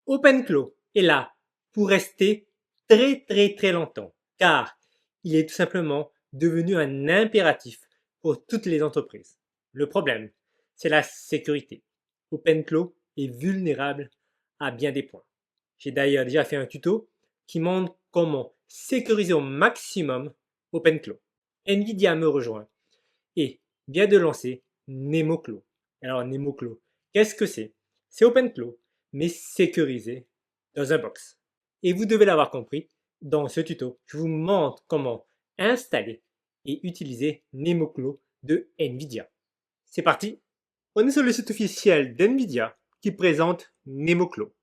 OpenClaw est là pour rester très longtemps, car il est tout simplement devenu un impératif pour toutes les entreprises. Le problème, c'est la sécurité. OpenClaw est vulnérable à bien des points. J'ai d'ailleurs déjà fait un tuto qui montre comment sécuriser au maximum OpenClaw. Nvidia me rejoint et vient de lancer NemoClaw. Alors NemoClaw, qu'est-ce que c'est? C'est OpenClaw, mais sécurisé dans un box. Et vous devez l'avoir compris, dans ce tuto, je vous montre comment installer et utiliser NemoClaw de Nvidia. C'est parti, on est sur le site officiel d'Nvidia qui présente NemoClaw.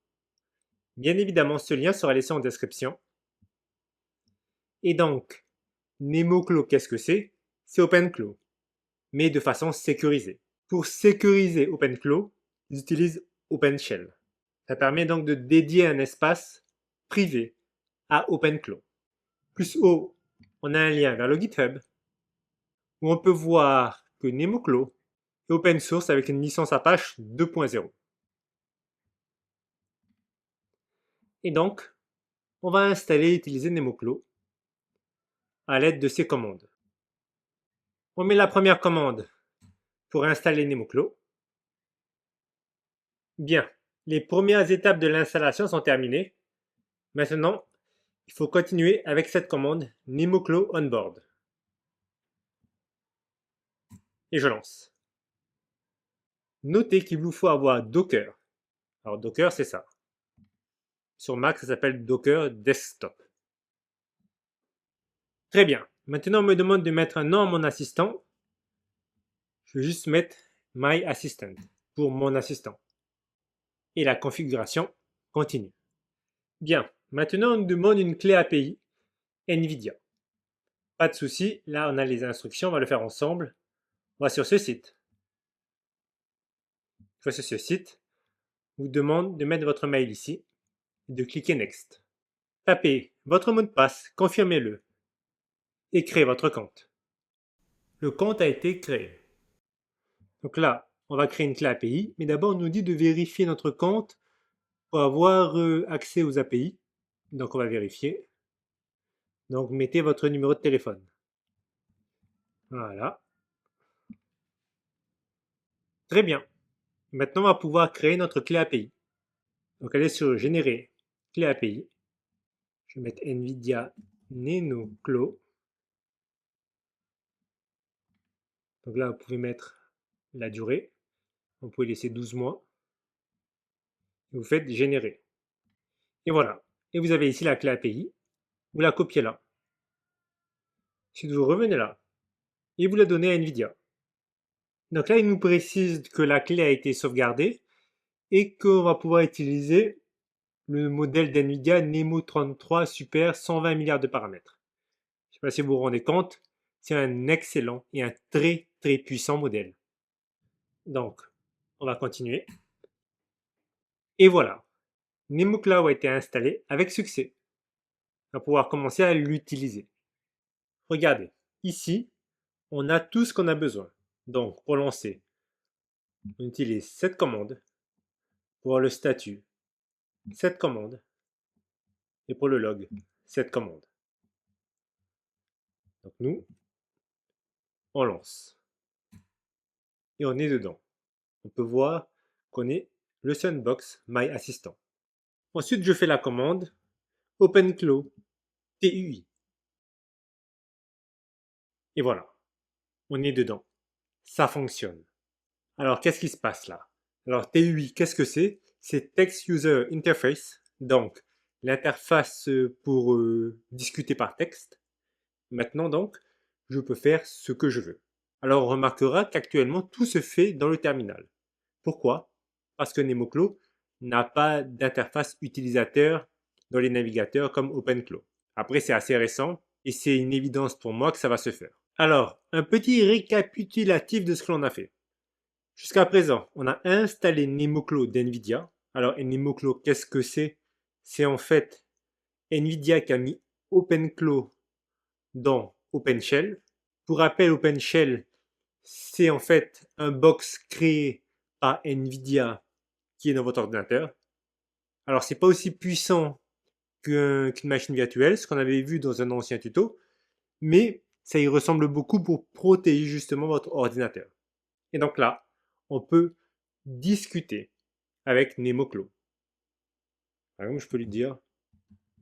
Bien évidemment, ce lien sera laissé en description. Et donc, NemoClaw, qu'est-ce que c'est? C'est OpenClaw, mais de façon sécurisée. Pour sécuriser OpenClaw, ils utilisent OpenShell. Ça permet donc de dédier un espace privé à OpenClaw. Plus haut, on a un lien vers le GitHub où on peut voir que NemoClaw est open source avec une licence Apache 2.0. Et donc, on va installer et utiliser NemoClaw à l'aide de ces commandes. On met la première commande pour installer NemoClaw. Bien, les premières étapes de l'installation sont terminées. Maintenant, il faut continuer avec cette commande NemoClaw onboard. Et je lance. Notez qu'il vous faut avoir Docker. Alors Docker, c'est ça. Sur Mac, ça s'appelle Docker Desktop. Très bien. Maintenant, on me demande de mettre un nom à mon assistant. Je vais juste mettre My Assistant pour mon assistant. Et la configuration continue. Bien. Maintenant, on nous demande une clé API NVIDIA. Pas de souci. Là, on a les instructions. On va le faire ensemble. On va sur ce site. Une fois sur ce site, on vous demande de mettre votre mail ici et de cliquer Next. Tapez votre mot de passe, confirmez-le et créez votre compte. Le compte a été créé. Donc là, on va créer une clé API, mais d'abord on nous dit de vérifier notre compte pour avoir accès aux API. Donc on va vérifier. Donc mettez votre numéro de téléphone. Voilà. Très bien. Maintenant on va pouvoir créer notre clé API. Donc allez sur Générer clé API. Je vais mettre NVIDIA NemoClaw. Donc là vous pouvez mettre la durée. Vous pouvez laisser 12 mois. Vous faites Générer. Et voilà. Et vous avez ici la clé API. Vous la copiez là. Ensuite, vous revenez là. Et vous la donnez à NVIDIA. Donc là, il nous précise que la clé a été sauvegardée et qu'on va pouvoir utiliser le modèle d'NVIDIA Nemo 33 Super 120 milliards de paramètres. Je ne sais pas si vous vous rendez compte, c'est un excellent et un très puissant modèle. Donc, on va continuer. Et voilà, NemoClaw a été installé avec succès. On va pouvoir commencer à l'utiliser. Regardez, ici, on a tout ce qu'on a besoin. Donc, pour lancer, on utilise cette commande. Pour le statut, cette commande. Et pour le log, cette commande. Donc nous, on lance. Et on est dedans. On peut voir qu'on est le Sandbox My Assistant. Ensuite, je fais la commande OpenClaw TUI. Et voilà, on est dedans. Ça fonctionne. Alors, qu'est-ce qui se passe là? Alors, TUI, qu'est-ce que c'est? C'est Text User Interface, donc l'interface pour discuter par texte. Maintenant, donc, je peux faire ce que je veux. Alors, on remarquera qu'actuellement, tout se fait dans le terminal. Pourquoi? Parce que NemoClaw n'a pas d'interface utilisateur dans les navigateurs comme OpenClaw. Après, c'est assez récent et c'est une évidence pour moi que ça va se faire. Alors, un petit récapitulatif de ce que l'on a fait. Jusqu'à présent, on a installé NemoClaw d'NVIDIA. Alors, NemoClaw, qu'est-ce que c'est? C'est en fait NVIDIA qui a mis OpenClaw dans OpenShell. Pour rappel, OpenShell, c'est en fait un box créé par NVIDIA qui est dans votre ordinateur. Alors, c'est pas aussi puissant qu'une machine virtuelle, ce qu'on avait vu dans un ancien tuto, mais ça y ressemble beaucoup pour protéger justement votre ordinateur. Et donc là, on peut discuter avec NemoClo. Par exemple, je peux lui dire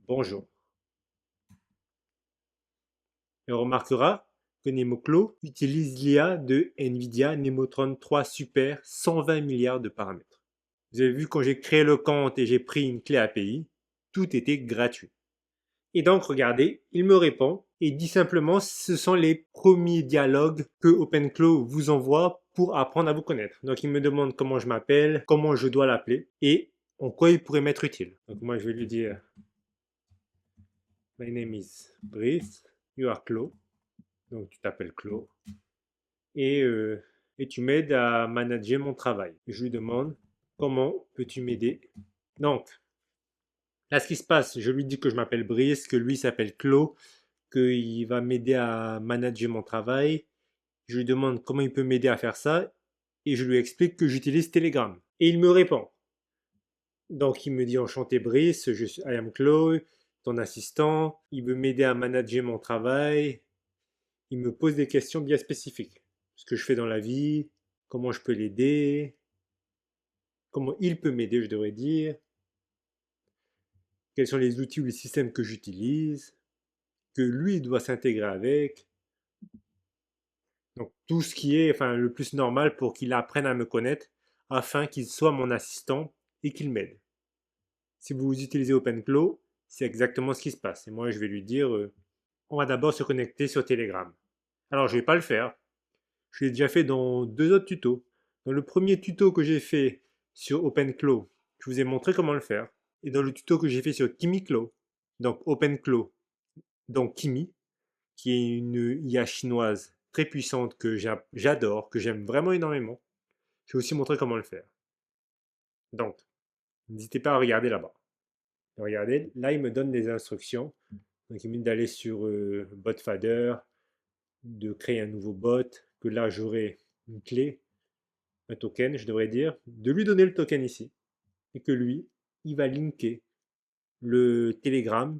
bonjour. Et on remarquera que NemoClo utilise l'IA de NVIDIA Nemotron 3 Super 120 milliards de paramètres. Vous avez vu quand j'ai créé le compte et j'ai pris une clé API, tout était gratuit. Et donc, regardez, il me répond et dit simplement ce sont les premiers dialogues que OpenClaw vous envoie pour apprendre à vous connaître. Donc, il me demande comment je m'appelle, comment je dois l'appeler et en quoi il pourrait m'être utile. Donc, moi, je vais lui dire My name is Brice, you are Claw. Donc, tu t'appelles Claw. Et, euh, et tu m'aides à manager mon travail. Je lui demande comment peux-tu m'aider. Donc, là, ce qui se passe, je lui dis que je m'appelle Brice, que lui s'appelle Claude, qu'il va m'aider à manager mon travail. Je lui demande comment il peut m'aider à faire ça et je lui explique que j'utilise Telegram. Et il me répond. Donc il me dit enchanté Brice, je suis I am Claude, ton assistant. Il veut m'aider à manager mon travail. Il me pose des questions bien spécifiques. Ce que je fais dans la vie, comment je peux l'aider, comment il peut m'aider, je devrais dire, quels sont les outils ou les systèmes que j'utilise, que lui doit s'intégrer avec. Donc tout ce qui est enfin, le plus normal pour qu'il apprenne à me connaître afin qu'il soit mon assistant et qu'il m'aide. Si vous utilisez OpenClaw, c'est exactement ce qui se passe. Et moi, je vais lui dire, on va d'abord se connecter sur Telegram. Alors, je ne vais pas le faire. Je l'ai déjà fait dans deux autres tutos. Dans le premier tuto que j'ai fait sur OpenClaw, je vous ai montré comment le faire. Et dans le tuto que j'ai fait sur KimiClaw, donc OpenClaw, donc Kimi, qui est une IA chinoise très puissante que j'adore, que j'aime vraiment énormément. Je vais aussi montrer comment le faire. Donc, n'hésitez pas à regarder là-bas. Regardez, là, il me donne des instructions. Donc, il me dit d'aller sur BotFader, de créer un nouveau bot, que là, j'aurai une clé, un token, je devrais dire, de lui donner le token ici, et que lui, il va linker le Telegram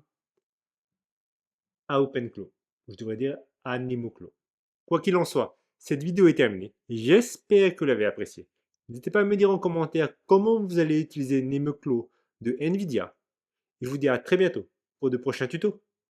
à OpenClaw. Je devrais dire à NemoClaw. Quoi qu'il en soit, cette vidéo est terminée. J'espère que vous l'avez appréciée. N'hésitez pas à me dire en commentaire comment vous allez utiliser NemoClaw de NVIDIA. Je vous dis à très bientôt pour de prochains tutos.